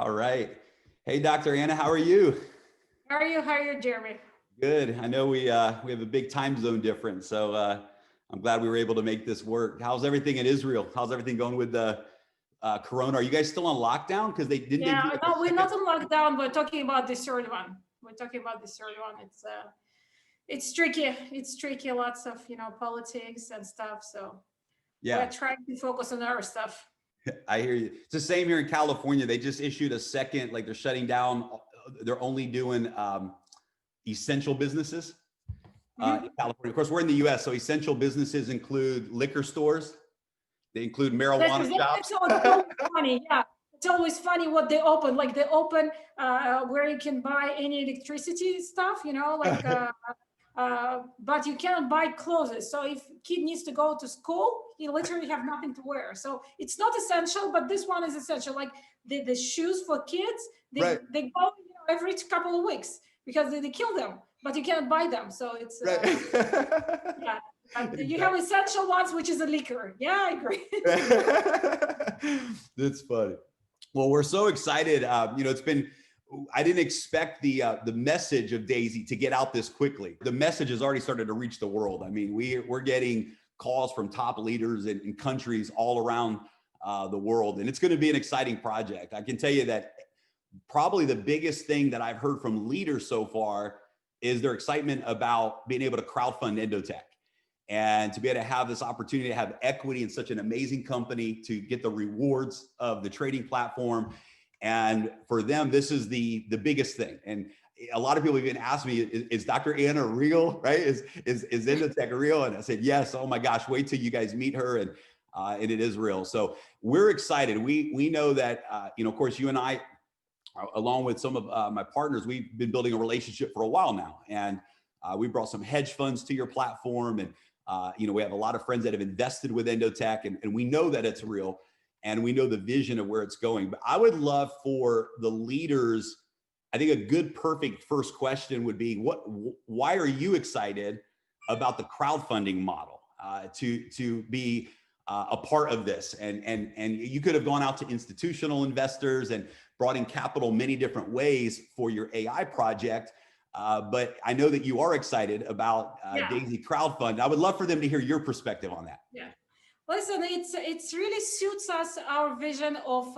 All right. Hey, Dr. Anna, how are you? How are you? How are you, Jeremy? Good. I know we have a big time zone difference, so I'm glad we were able to make this work. How's everything in Israel? How's everything going with the Corona? Are you guys still on lockdown? Because they Yeah, do like no, a we're second. not on lockdown. We're talking about the third one. We're talking about the third one. It's tricky. It's tricky. Lots of politics and stuff. So we're Yeah, trying to focus on our stuff. I hear you. It's the same here in California. They just issued a second, like they're shutting down. They're only doing essential businesses in California. Of course, we're in the U.S., so essential businesses include liquor stores. They include marijuana shops. It's always funny. Yeah, it's always funny what they open. Like they open where you can buy any electricity stuff. But you cannot buy clothes. So if kid needs to go to school, he literally have nothing to wear. So it's not essential, but this one is essential. Like the shoes for kids, Right. they go every couple of weeks because they kill them, but you cannot buy them. So it's Right. yeah. You have essential ones, which is a liquor. Yeah, I agree. That's funny. Well, we're so excited. It's been, I didn't expect the message of Daisy to get out this quickly. The message has already started to reach the world. I mean, we're getting calls from top leaders in countries all around the world, and it's going to be an exciting project. I can tell you that probably the biggest thing that I've heard from leaders so far is their excitement about being able to crowdfund Endotech and to be able to have this opportunity to have equity in such an amazing company, to get the rewards of the trading platform. And for them, this is the biggest thing. And a lot of people even ask me, is Dr. Anna real, right? Is Endotech real? And I said, yes. Oh my gosh, wait till you guys meet her. And it is real. So we're excited. We know that, of course, you and I, along with some of my partners, we've been building a relationship for a while now. And we brought some hedge funds to your platform. And, we have a lot of friends that have invested with Endotech, and we know that it's real. And we know the vision of where it's going. But I would love for the leaders, I think a good, perfect first question would be, why are you excited about the crowdfunding model to be a part of this? And you could have gone out to institutional investors and brought in capital many different ways for your AI project. But I know that you are excited about Daisy Crowdfund. I would love for them to hear your perspective on that. Yeah. Listen, it's really suits us, our vision of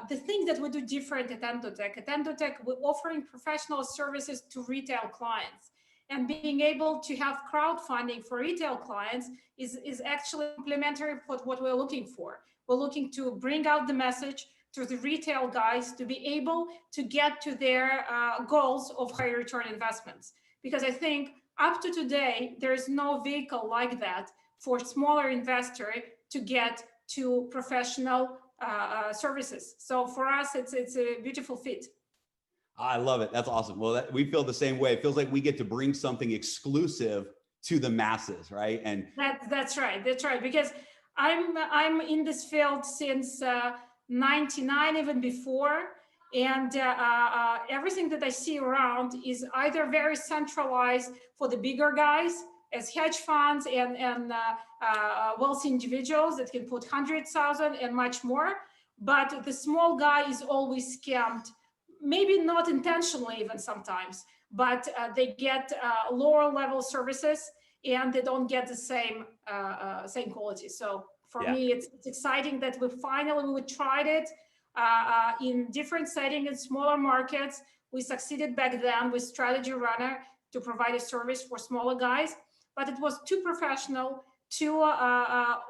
the thing that we do different at Endotech. At Endotech, we're offering professional services to retail clients. And being able to have crowdfunding for retail clients is actually complementary for what we're looking for. We're looking to bring out the message to the retail guys to be able to get to their goals of higher return investments. Because I think up to today, there is no vehicle like that for smaller investor to get to professional services. So for us, it's a beautiful fit. I love it. That's awesome. Well, we feel the same way. It feels like we get to bring something exclusive to the masses, right? And that's right. That's right. Because I'm in this field since 99, even before. And everything that I see around is either very centralized for the bigger guys, as hedge funds and wealthy individuals that can put 100,000 and much more. But the small guy is always scammed, maybe not intentionally even sometimes, but they get lower level services and they don't get the same quality. So for me, it's exciting that we tried it in different settings in smaller markets. We succeeded back then with Strategy Runner to provide a service for smaller guys, but it was too professional, too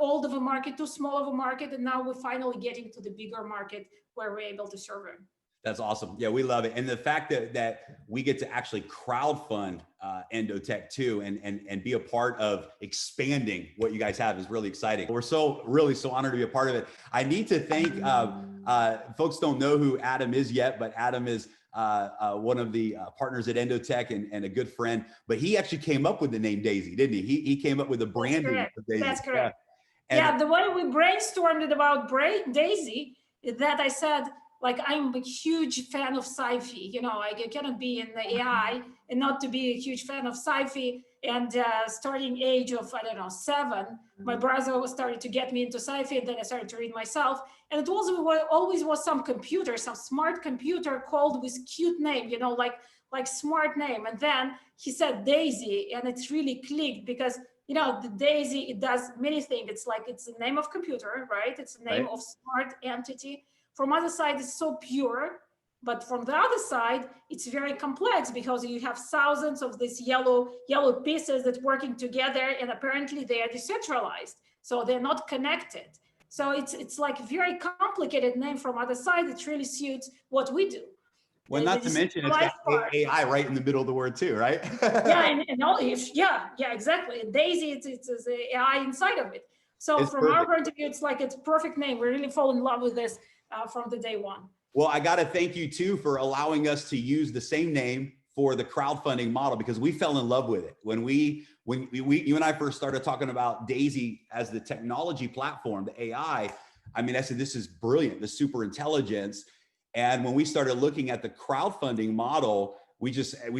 old of a market, too small of a market, and now we're finally getting to the bigger market where we're able to serve them. That's awesome. Yeah, we love it. And the fact that we get to actually crowdfund Endotech too and be a part of expanding what you guys have is really exciting. We're so honored to be a part of it. I need to thank, folks don't know who Adam is yet, but Adam is one of the partners at Endotech and a good friend, but he actually came up with the name Daisy, didn't he? He came up with the branding of Daisy. That's correct. Yeah, the way we brainstormed it about Daisy is that I said, like, I'm a huge fan of sci-fi. I cannot be in the AI and not to be a huge fan of sci-fi. And starting age of, I don't know, 7, my brother started to get me into sci-fi, and then I started to read myself. And it always was some computer, some smart computer called with cute name, like smart name. And then he said Daisy, and it's really clicked because, the Daisy, it does many things. It's the name of computer, right? It's the name Right. of smart entity. From other side, it's so pure. But from the other side, it's very complex because you have thousands of these yellow pieces that working together, and apparently they are decentralized, so they're not connected. So it's like a very complicated name from other side. It really suits what we do. Well, not to mention it's got AI right in the middle of the word too, right? Yeah, and all, yeah, exactly. Daisy, it's AI inside of it. So It's from our perfect. point of view, it's like it's perfect name. We really fall in love with this from the day one. Well, I got to thank you too for allowing us to use the same name for the crowdfunding model, because we fell in love with it. When you and I first started talking about Daisy as the technology platform, the AI, I mean, I said, this is brilliant, the super intelligence. And when we started looking at the crowdfunding model, we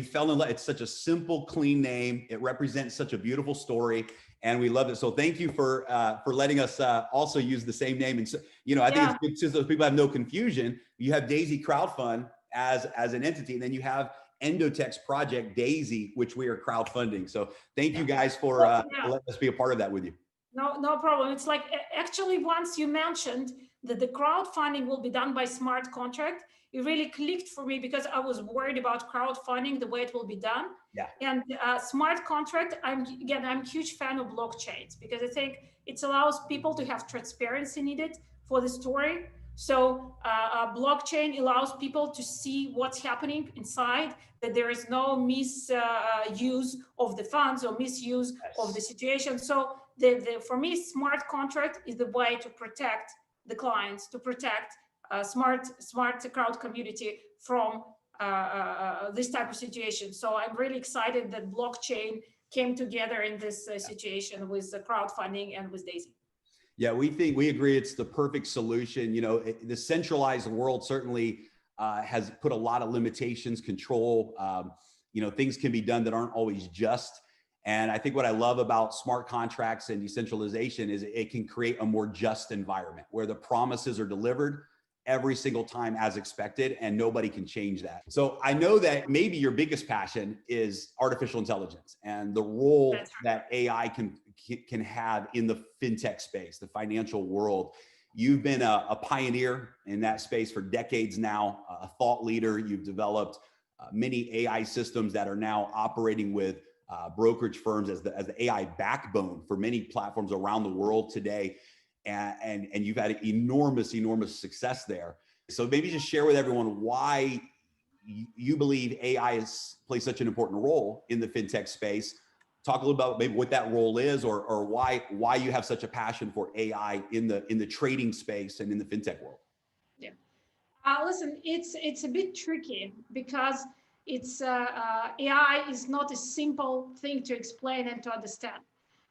fell in love. It's such a simple, clean name. It represents such a beautiful story, and we love it. So thank you for letting us also use the same name. And so, I think it's good too, so people have no confusion. You have Daisy Crowdfund as an entity, and then you have Endotech's project Daisy, which we are crowdfunding. So thank you guys for letting us be a part of that with you. No problem. It's like, actually, once you mentioned that the crowdfunding will be done by smart contract, it really clicked for me, because I was worried about crowdfunding, the way it will be done. Yeah. And smart contract, I'm a huge fan of blockchains, because I think it allows people to have transparency needed for the story. So blockchain allows people to see what's happening inside, that there is no misuse of the funds or misuse of the situation. So for me, smart contract is the way to protect the clients, to protect smart crowd community from this type of situation. So I'm really excited that blockchain came together in this situation with the crowdfunding and with Daisy. Yeah, we agree it's the perfect solution. The centralized world certainly has put a lot of limitations, control. Things can be done that aren't always just. And I think what I love about smart contracts and decentralization is it can create a more just environment where the promises are delivered every single time as expected, and nobody can change that. So I know that maybe your biggest passion is artificial intelligence and the role that AI can have in the fintech space, the financial world. You've been a pioneer in that space for decades now, a thought leader. You've developed many AI systems that are now operating with brokerage firms as the AI backbone for many platforms around the world today. And you've had enormous success there. So maybe just share with everyone why you believe AI plays such an important role in the fintech space. Talk a little about maybe what that role is, or why you have such a passion for AI in the trading space and in the fintech world. Yeah. Listen, it's a bit tricky, because AI is not a simple thing to explain and to understand.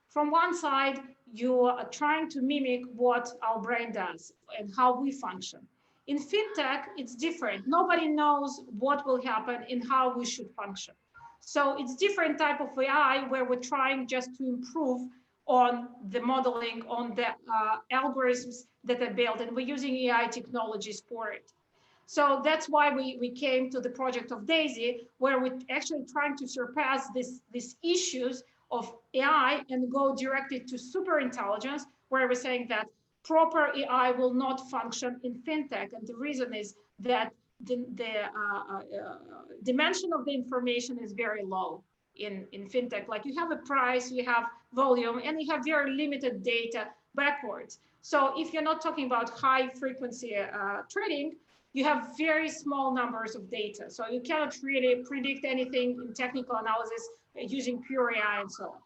From one side, you are trying to mimic what our brain does and how we function. In fintech, it's different. Nobody knows what will happen and how we should function. So it's different type of AI, where we're trying just to improve on the modeling, on the algorithms that are built, and we're using AI technologies for it. So that's why we came to the project of Daisy, where we're actually trying to surpass these issues of AI and go directly to super intelligence, where we're saying that proper AI will not function in fintech. And the reason is that the dimension of the information is very low in fintech. Like, you have a price, you have volume, and you have very limited data backwards. So if you're not talking about high frequency trading, you have very small numbers of data. So you cannot really predict anything in technical analysis using pure AI and so on.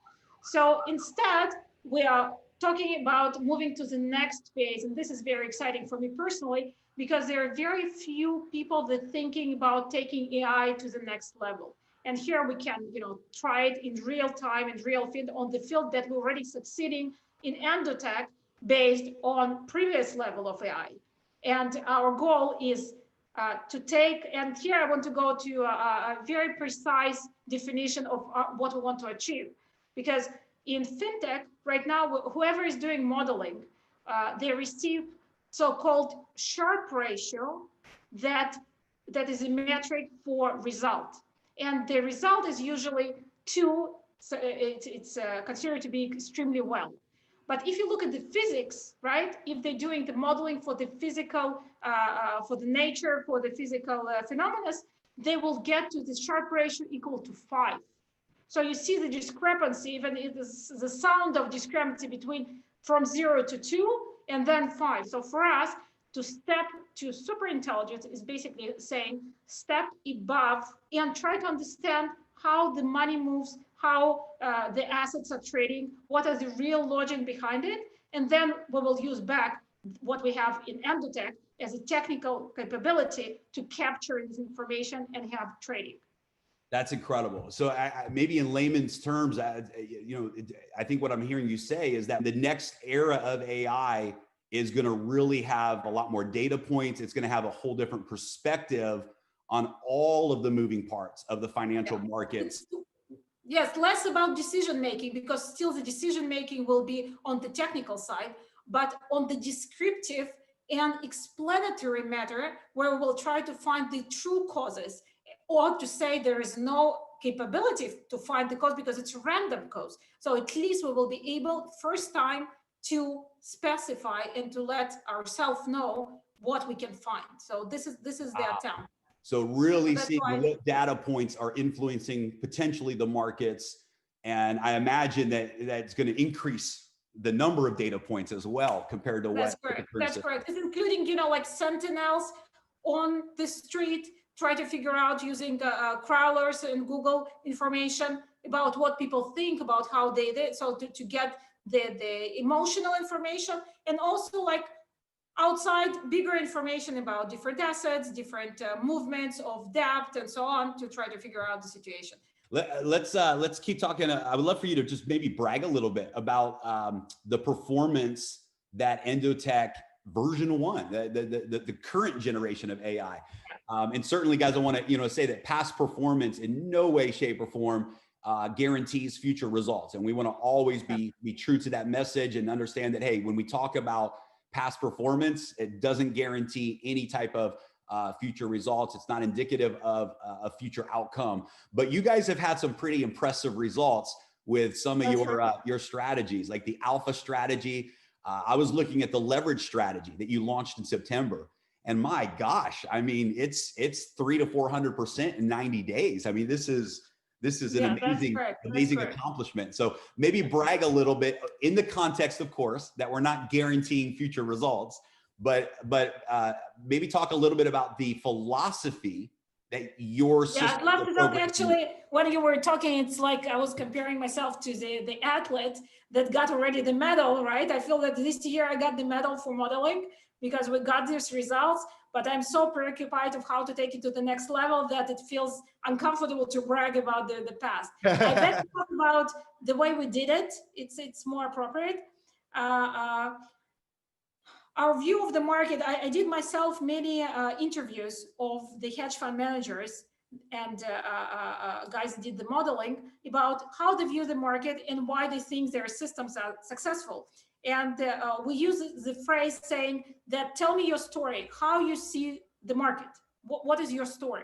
So instead, we are talking about moving to the next phase. And this is very exciting for me personally, because there are very few people that are thinking about taking AI to the next level. And here we can, try it in real time, in real field, on the field that we're already succeeding in Endotech, based on previous level of AI. And our goal is to take, and here I want to go to a very precise definition of what we want to achieve. Because in fintech right now, whoever is doing modeling, they receive so-called Sharpe ratio that is a metric for result. And the result is usually 2, so it's considered to be extremely well. But if you look at the physics, right, if they're doing the modeling for the physical, for the nature, for the physical phenomena, they will get to the Sharpe ratio equal to 5. So you see the discrepancy, even if the sound of discrepancy between from 0 to 2 and then 5. So for us, to step to super intelligence is basically saying step above and try to understand how the money moves, how the assets are trading, what is the real logic behind it. And then we will use back what we have in Endotech as a technical capability to capture this information and have trading. That's incredible. So maybe in layman's terms, I think what I'm hearing you say is that the next era of AI is going to really have a lot more data points. It's going to have a whole different perspective on all of the moving parts of the financial markets. Yes, less about decision making, because still the decision making will be on the technical side, but on the descriptive and explanatory matter, where we'll try to find the true causes, or to say there is no capability to find the cause because it's random cause. So at least we will be able first time to specify and to let ourselves know what we can find. So this is the attempt. So really seeing what data points are influencing potentially the markets. And I imagine that that's going to increase the number of data points as well compared to That's correct. That's correct. It's including, like sentinels on the street, try to figure out using crawlers and Google information about what people think about how they did. So to get the emotional information, and also like outside bigger information about different assets, different movements of debt and so on, to try to figure out the situation. Let's keep talking. I would love for you to just maybe brag a little bit about the performance that Endotech version 1, the current generation of AI. And certainly, guys, I want to say that past performance in no way, shape, or form guarantees future results. And we want to always be true to that message and understand that, hey, when we talk about past performance, it doesn't guarantee any type of future results. It's not indicative of a future outcome. But you guys have had some pretty impressive results with some of your strategies, like the alpha strategy. I was looking at the leverage strategy that you launched in September. And my gosh, I mean, it's 300 to 400% in 90 days. I mean, this is an amazing accomplishment. So maybe brag a little bit in the context, of course, that we're not guaranteeing future results, but maybe talk a little bit about the philosophy that your system. I'd love to talk. Actually, when you were talking, it's like I was comparing myself to the athlete that got already the medal, right? I feel that this year I got the medal for modeling because we got these results, but I'm so preoccupied of how to take it to the next level that it feels uncomfortable to brag about the past. I bet to talk about the way we did it. It's more appropriate. Our view of the market, I did myself many interviews of the hedge fund managers and guys that did the modeling about how they view the market and why they think their systems are successful. And we use the phrase saying that, tell me your story, how you see the market. What is your story?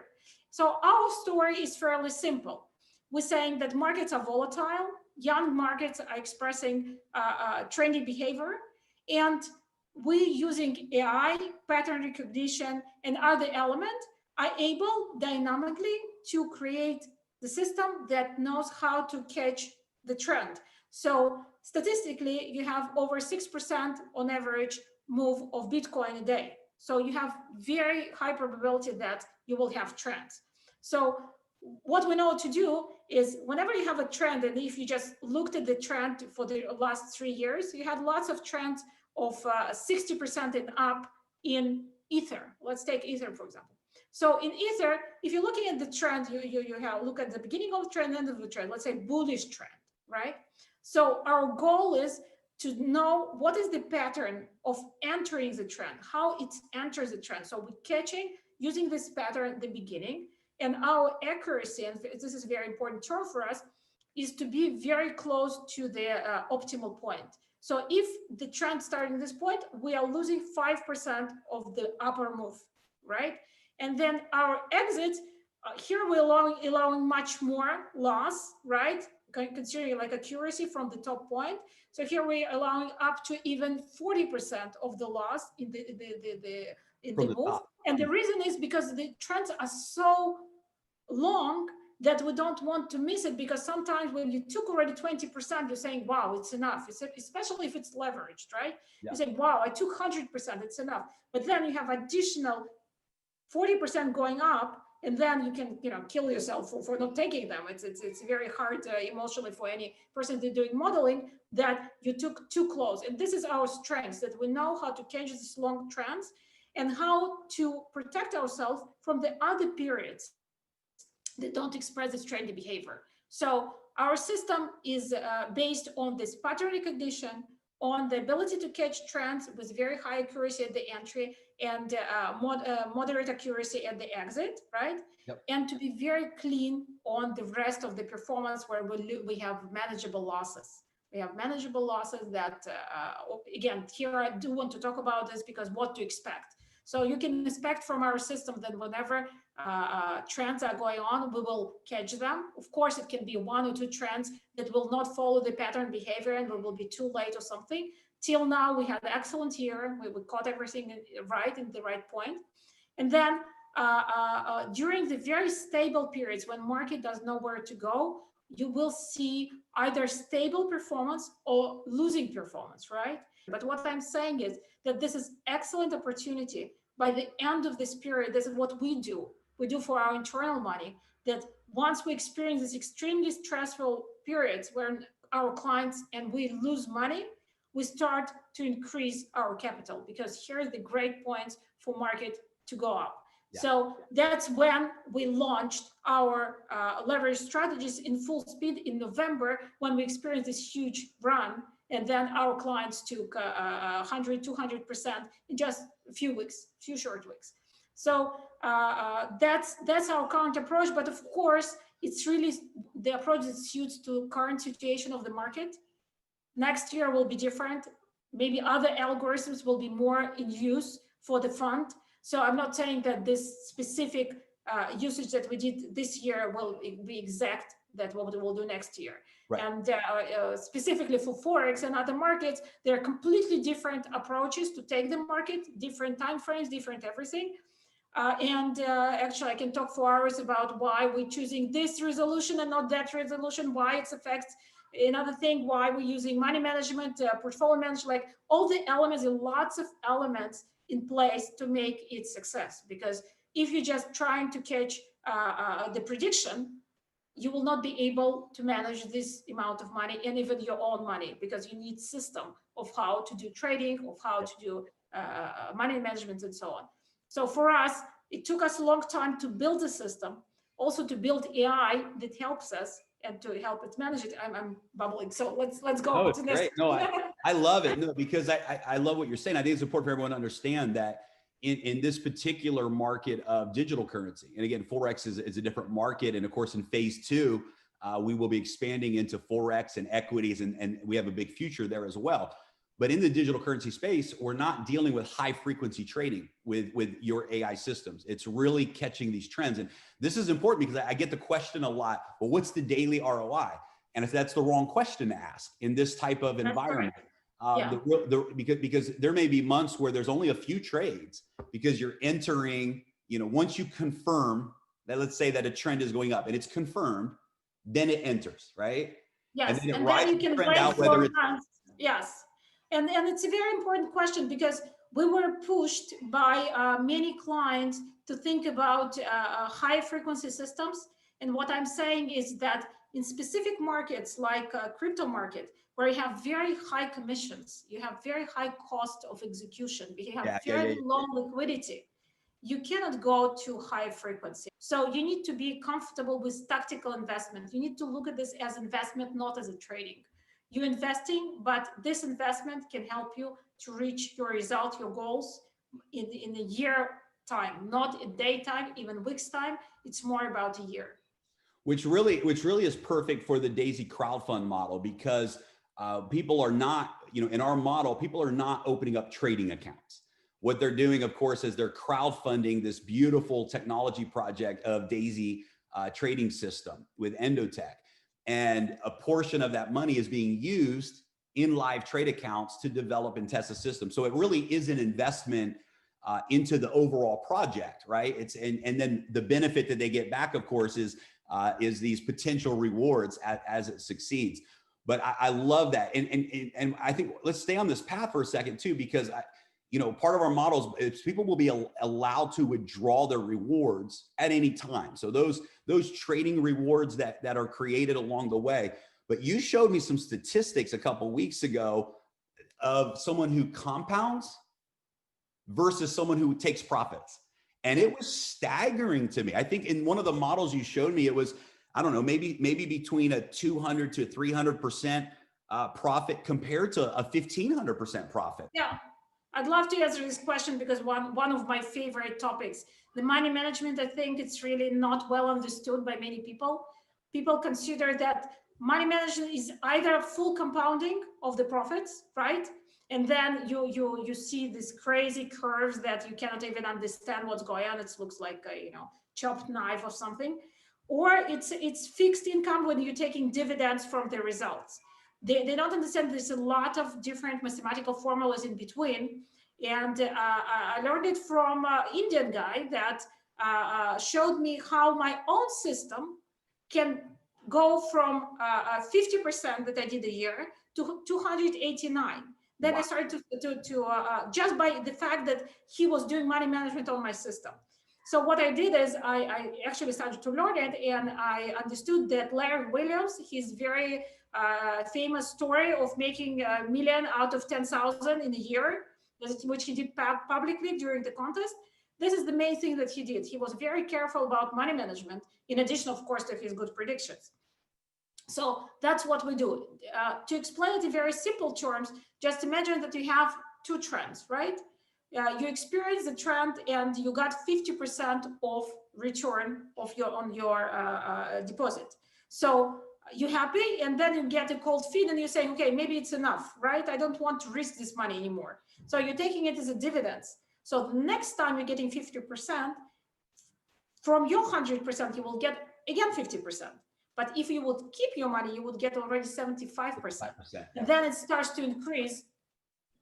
So our story is fairly simple. We're saying that markets are volatile, young markets are expressing trendy behavior, and we, using AI, pattern recognition, and other elements, are able dynamically to create the system that knows how to catch the trend. So statistically, you have over 6% on average move of Bitcoin a day. So you have very high probability that you will have trends. So what we know to do is whenever you have a trend, and if you just looked at the trend for the last 3 years, you had lots of trends of 60% and up in Ether. Let's take Ether, for example. So in Ether, if you're looking at the trend, you have look at the beginning of the trend, end of the trend, let's say bullish trend, right? So our goal is to know what is the pattern of entering the trend, how it enters the trend. So we're catching using this pattern at the beginning. And our accuracy, and this is a very important term for us, is to be very close to the optimal point. So if the trend starting this point, we are losing 5% of the upper move, right? And then our exit, here we're allowing much more loss, right? Considering like accuracy from the top point. So here we're allowing up to even 40% of the loss in the move. Top. And the reason is because the trends are so long that we don't want to miss it, because sometimes when you took already 20%, you're saying, wow, it's enough. Especially if it's leveraged, right? Yeah. You say, wow, I took 100%, it's enough. But then you have additional 40% going up, and then you can, kill yourself for not taking them. It's very hard emotionally for any person doing modeling that you took too close. And this is our strength, that we know how to catch these long trends and how to protect ourselves from the other periods that don't express this trendy behavior. So our system is based on this pattern recognition, on the ability to catch trends with very high accuracy at the entry and moderate accuracy at the exit, right? Yep. And to be very clean on the rest of the performance, where we have manageable losses. We have manageable losses that, again, here I do want to talk about this, because what to expect. So you can expect from our system that whenever trends are going on, we will catch them. Of course, it can be 1 or 2 trends that will not follow the pattern behavior and we will be too late or something. Till now, we had an excellent year. We caught everything right in the right point. And then during the very stable periods when market does know where to go, you will see either stable performance or losing performance, right? But what I'm saying is that this is excellent opportunity. By the end of this period, this is what we do. We do for our internal money, that once we experience these extremely stressful periods where our clients and we lose money, we start to increase our capital, because here's the great points for market to go up. Yeah. So that's when we launched our leverage strategies in full speed in November, when we experienced this huge run. And then our clients took 100, 200% in just a few short weeks. So that's our current approach. But of course, it's really the approach that suits to current situation of the market. Next year will be different. Maybe other algorithms will be more in use for the fund. So I'm not saying that this specific usage that we did this year will be exact that what we'll do next year. Right. And specifically for Forex and other markets, there are completely different approaches to take the market, different timeframes, different everything. Actually, I can talk for hours about why we're choosing this resolution and not that resolution, why it affects another thing, why we're using money management, portfolio management, like all the elements, lots of elements in place to make it success. Because if you're just trying to catch the prediction, you will not be able to manage this amount of money and even your own money, because you need system of how to do trading, of how to do money management and so on. So for us, it took us a long time to build a system, also to build AI that helps us and to help it manage it. I'm bubbling, so let's go. Oh, to this. Great. No, I love it. No, because I love what you're saying. I think it's important for everyone to understand that in this particular market of digital currency, and again, Forex is a different market. And of course, in phase 2, we will be expanding into Forex and equities, and we have a big future there as well. But in the digital currency space, we're not dealing with high frequency trading with your AI systems. It's really catching these trends. And this is important because I get the question a lot, well, what's the daily ROI? And if that's the wrong question to ask in this type of environment. Because there may be months where there's only a few trades, because you're entering, once you confirm that, let's say that a trend is going up and it's confirmed, then it enters, right? Yes, and then you can trend out whether it's yes. And it's a very important question, because we were pushed by many clients to think about high frequency systems. And what I'm saying is that in specific markets like crypto market, where you have very high commissions, you have very high cost of execution, you have very low liquidity, you cannot go to high frequency. So you need to be comfortable with tactical investment. You need to look at this as investment, not as a trading. You're investing, but this investment can help you to reach your result, your goals in a year time, not a day time, even weeks time. It's more about a year. Which really is perfect for the Daisy crowdfund model, because people are not, in our model, people are not opening up trading accounts. What they're doing, of course, is they're crowdfunding this beautiful technology project of Daisy trading system with Endotech. And a portion of that money is being used in live trade accounts to develop and test the system. So it really is an investment into the overall project, right? And then the benefit that they get back, of course, is these potential rewards as it succeeds. But I love that, and I think let's stay on this path for a second too, because part of our models is people will be allowed to withdraw their rewards at any time. So those trading rewards that are created along the way. But you showed me some statistics a couple of weeks ago of someone who compounds versus someone who takes profits. And it was staggering to me. I think in one of the models you showed me, it was, I don't know, maybe between a 200 to 300% profit compared to a 1,500% profit. Yeah, I'd love to answer this question because one of my favorite topics, the money management, I think it's really not well understood by many people. People consider that money management is either full compounding of the profits, right? And then you see these crazy curves that you cannot even understand what's going on. It looks like a chopped knife or something. Or it's fixed income when you're taking dividends from the results. They don't understand there's a lot of different mathematical formulas in between. And I learned it from an Indian guy that showed me how my own system can go from 50% that I did a year to 289. Then I started to just by the fact that he was doing money management on my system. So what I did is I actually started to learn it, and I understood that Larry Williams, his very famous story of making a million out of 10,000 in a year, which he did publicly during the contest. This is the main thing that he did. He was very careful about money management, in addition, of course, to his good predictions. So that's what we do. To explain it in very simple terms, just imagine that you have two trends, right? You experience the trend and you got 50% of return of on your deposit. So you're happy, and then you get a cold feet and you're saying, okay, maybe it's enough, right? I don't want to risk this money anymore. So you're taking it as a dividends. So the next time you're getting 50%, from your 100%, you will get again 50%. But if you would keep your money, you would get already 75%. And then it starts to increase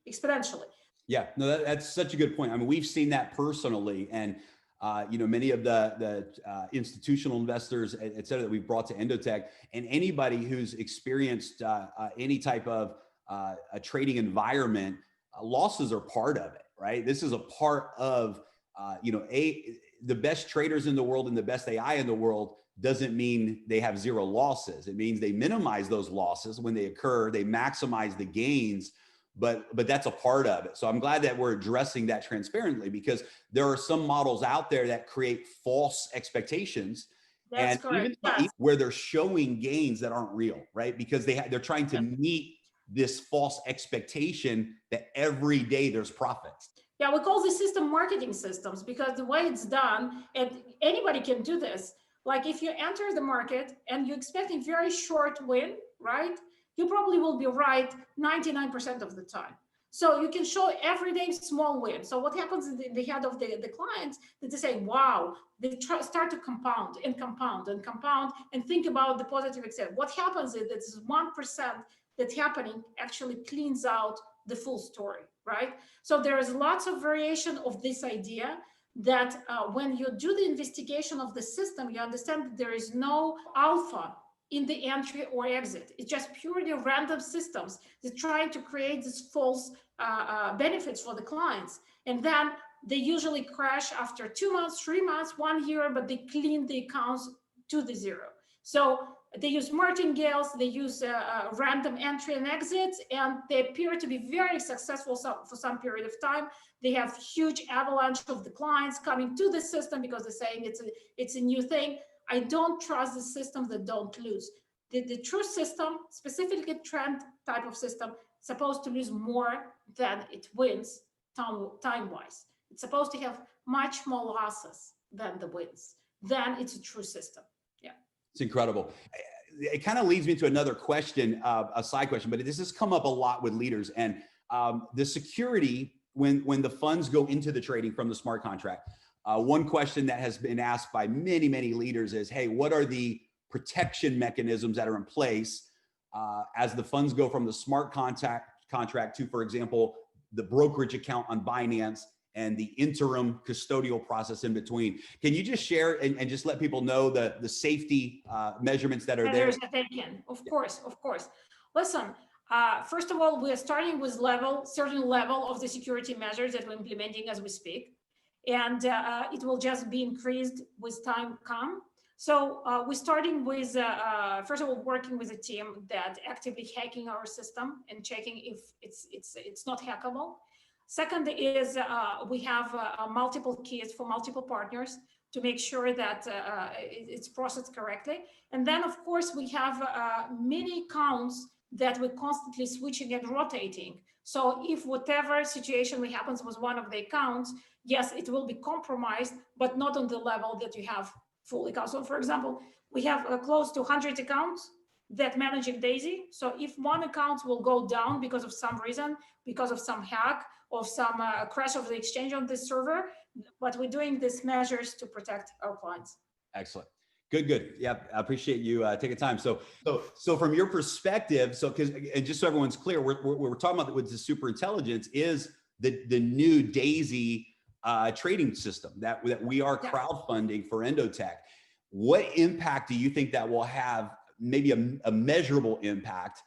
exponentially. Yeah, no, that's such a good point. I mean, we've seen that personally, and many of the institutional investors, et cetera, that we've brought to Endotech, and anybody who's experienced any type of a trading environment, losses are part of it, right? This is a part of the best traders in the world and the best AI in the world doesn't mean they have zero losses. It means they minimize those losses when they occur, they maximize the gains, but that's a part of it. So I'm glad that we're addressing that transparently, because there are some models out there that create false expectations. That's correct. Yes. Where they're showing gains that aren't real, right? Because they're trying to meet this false expectation that every day there's profits. Yeah, we call the system marketing systems, because the way it's done, and anybody can do this. Like if you enter the market and you expect a very short win, right? You probably will be right 99% of the time. So you can show everyday small win. So what happens in the head of the clients, that they say, wow, they start to compound and compound and compound and think about the positive extent. What happens is that this 1% that's happening actually cleans out the full story, right? So there is lots of variation of this idea that when you do the investigation of the system, you understand that there is no alpha in the entry or exit. It's just purely random systems that trying to create these false benefits for the clients. And then they usually crash after 2 months, 3 months, 1 year, but they clean the accounts to the zero. So they use martingales, they use random entry and exits, and they appear to be very successful for some period of time. They have huge avalanche of the clients coming to the system because they're saying it's a new thing. I don't trust the systems that don't lose. The true system, specifically trend type of system, supposed to lose more than it wins time-wise. It's supposed to have much more losses than the wins. Then it's a true system. Yeah. It's incredible. It kind of leads me to another question, a side question, but this has come up a lot with leaders, and the security when the funds go into the trading from the smart contract. One question that has been asked by many, many leaders is, hey, what are the protection mechanisms that are in place as the funds go from the smart contract to, for example, the brokerage account on Binance and the interim custodial process in between? Can you just share and just let people know the safety measurements that are there? Of course, of course. Listen, first of all, we're starting with certain level of the security measures that we're implementing as we speak. And it will just be increased with time come. So we're starting with, first of all, working with a team that actively hacking our system and checking if it's not hackable. Second is we have multiple keys for multiple partners to make sure that it's processed correctly. And then, of course, we have many accounts that we're constantly switching and rotating. So if whatever situation happens with one of the accounts, yes, it will be compromised, but not on the level that you have full accounts. So for example, we have close to 100 accounts that managing Daisy. So if one account will go down because of some reason, because of some hack or some crash of the exchange on this server, but we're doing these measures to protect our clients. Excellent. Good. Yeah, I appreciate you taking time. So from your perspective, and just so everyone's clear, we're talking about with the super intelligence is the new Daisy trading system that we are crowdfunding for Endotech. What impact do you think that will have? Maybe a measurable impact.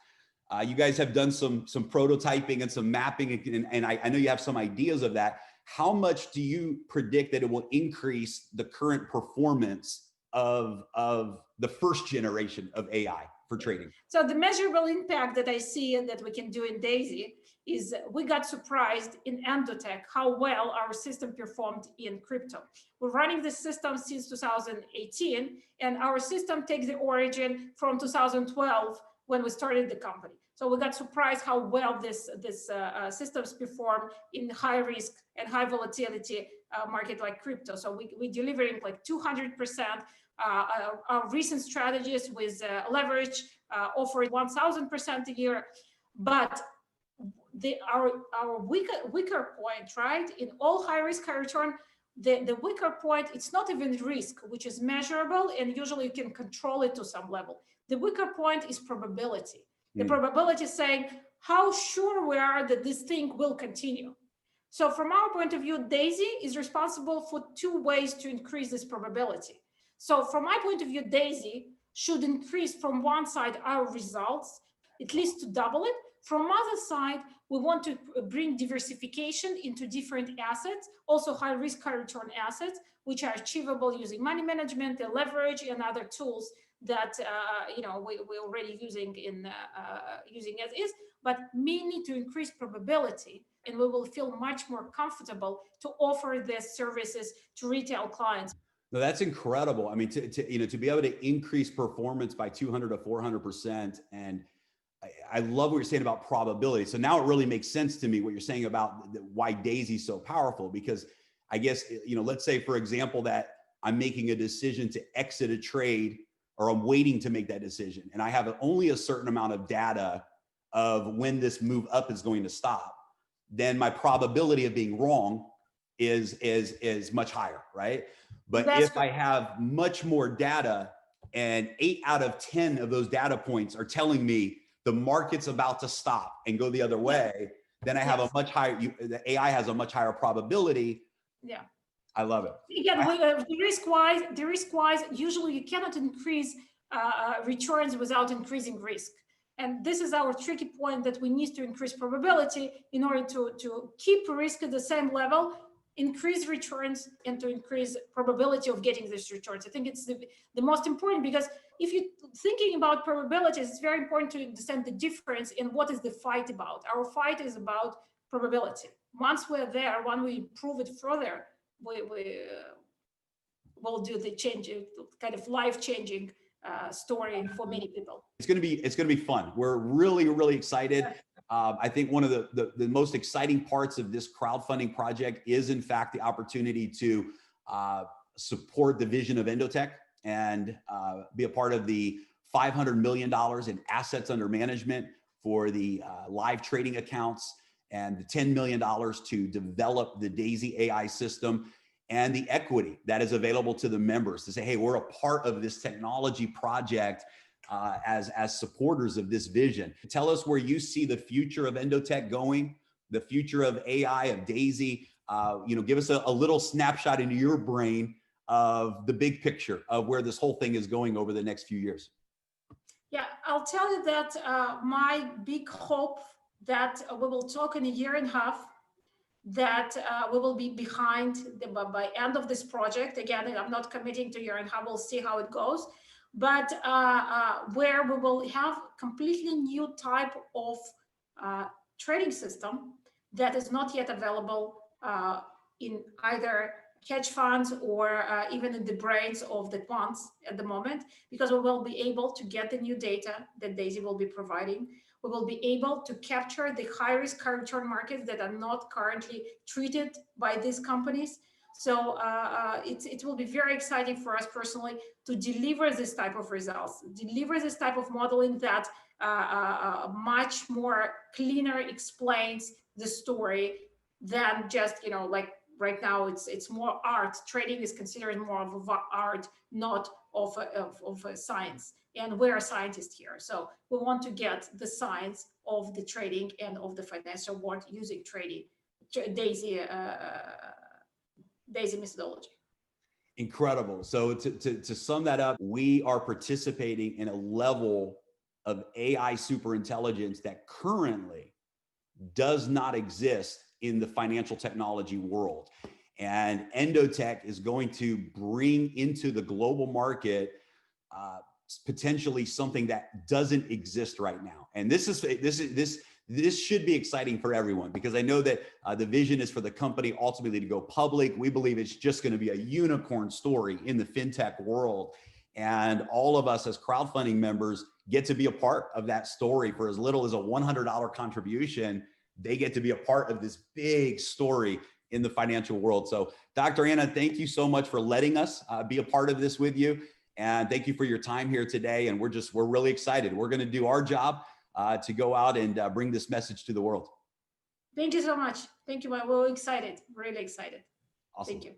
You guys have done some prototyping and some mapping, and I know you have some ideas of that. How much do you predict that it will increase the current performance of the first generation of AI for trading? So the measurable impact that I see and that we can do in Daisy is we got surprised in Endotech how well our system performed in crypto. We're running this system since 2018, and our system takes the origin from 2012 when we started the company. So we got surprised how well this systems perform in high risk and high volatility market like crypto. So we're delivering like 200%. Our recent strategies with leverage offer 1,000% a year, but our weaker point, right? In all high risk, high return, the weaker point, it's not even risk, which is measurable, and usually you can control it to some level. The weaker point is probability. The probability saying how sure we are that this thing will continue. So from our point of view, Daisy is responsible for two ways to increase this probability. So from my point of view, Daisy should increase from one side our results, at least to double it. From other side, we want to bring diversification into different assets, also high risk, high return assets, which are achievable using money management, and leverage, and other tools that we're already using using as is, but mainly to increase probability, and we will feel much more comfortable to offer these services to retail clients. No, that's incredible. I mean, to be able to increase performance by 200 to 400%, and I love what you're saying about probability. So now it really makes sense to me what you're saying about why Daisy's so powerful, because I guess, let's say, for example, that I'm making a decision to exit a trade, or I'm waiting to make that decision, and I have only a certain amount of data of when this move up is going to stop, then my probability of being wrong is much higher, right? But if I have much more data, and 8 out of 10 of those data points are telling me the market's about to stop and go the other way, then I have a much higher, the AI has a much higher probability. Yeah. I love it. Again, the risk-wise, usually you cannot increase returns without increasing risk. And this is our tricky point, that we need to increase probability in order to keep risk at the same level, increase returns, and to increase probability of getting these returns. I think it's the most important, because if you're thinking about probabilities, it's very important to understand the difference in what is the fight about. Our fight is about probability. Once we're there, when we prove it further, we will do the change, kind of life-changing story for many people. It's going to be fun. We're really, really excited. I think one of the most exciting parts of this crowdfunding project is, in fact, the opportunity to support the vision of Endotech and be a part of the $500 million in assets under management for the live trading accounts, and the $10 million to develop the Daisy AI system, and the equity that is available to the members to say, hey, we're a part of this technology project as supporters of this vision. Tell us where you see the future of Endotech going, the future of AI, of Daisy. Give us a little snapshot into your brain of the big picture of where this whole thing is going over the next few years. Yeah, I'll tell you that my big hope that we will talk in a year and a half, that we will be behind by end of this project. Again, I'm not committing to a year and a half, we'll see how it goes. But where we will have completely new type of trading system that is not yet available in either hedge funds or even in the brains of the quants at the moment, because we will be able to get the new data that Daisy will be providing. We will be able to capture the high risk, high return markets that are not currently treated by these companies. So it will be very exciting for us personally to deliver this type of results, deliver this type of modeling that much more cleaner explains the story than just, like right now it's more art. Trading is considered more of an art, not of a science. And we're scientists here. So we want to get the science of the trading and of the financial world using trading, Daisy methodology. Incredible. So to sum that up, we are participating in a level of AI superintelligence that currently does not exist in the financial technology world. And Endotech is going to bring into the global market potentially something that doesn't exist right now. And this should be exciting for everyone, because I know that the vision is for the company ultimately to go public. We believe it's just going to be a unicorn story in the fintech world. And all of us as crowdfunding members get to be a part of that story. For as little as a $100 contribution, they get to be a part of this big story in the financial world. So Dr. Anna, thank you so much for letting us be a part of this with you. And thank you for your time here today. And we're really excited. We're going to do our job to go out and bring this message to the world. Thank you so much. Thank you. We're excited, really excited. Awesome. Thank you.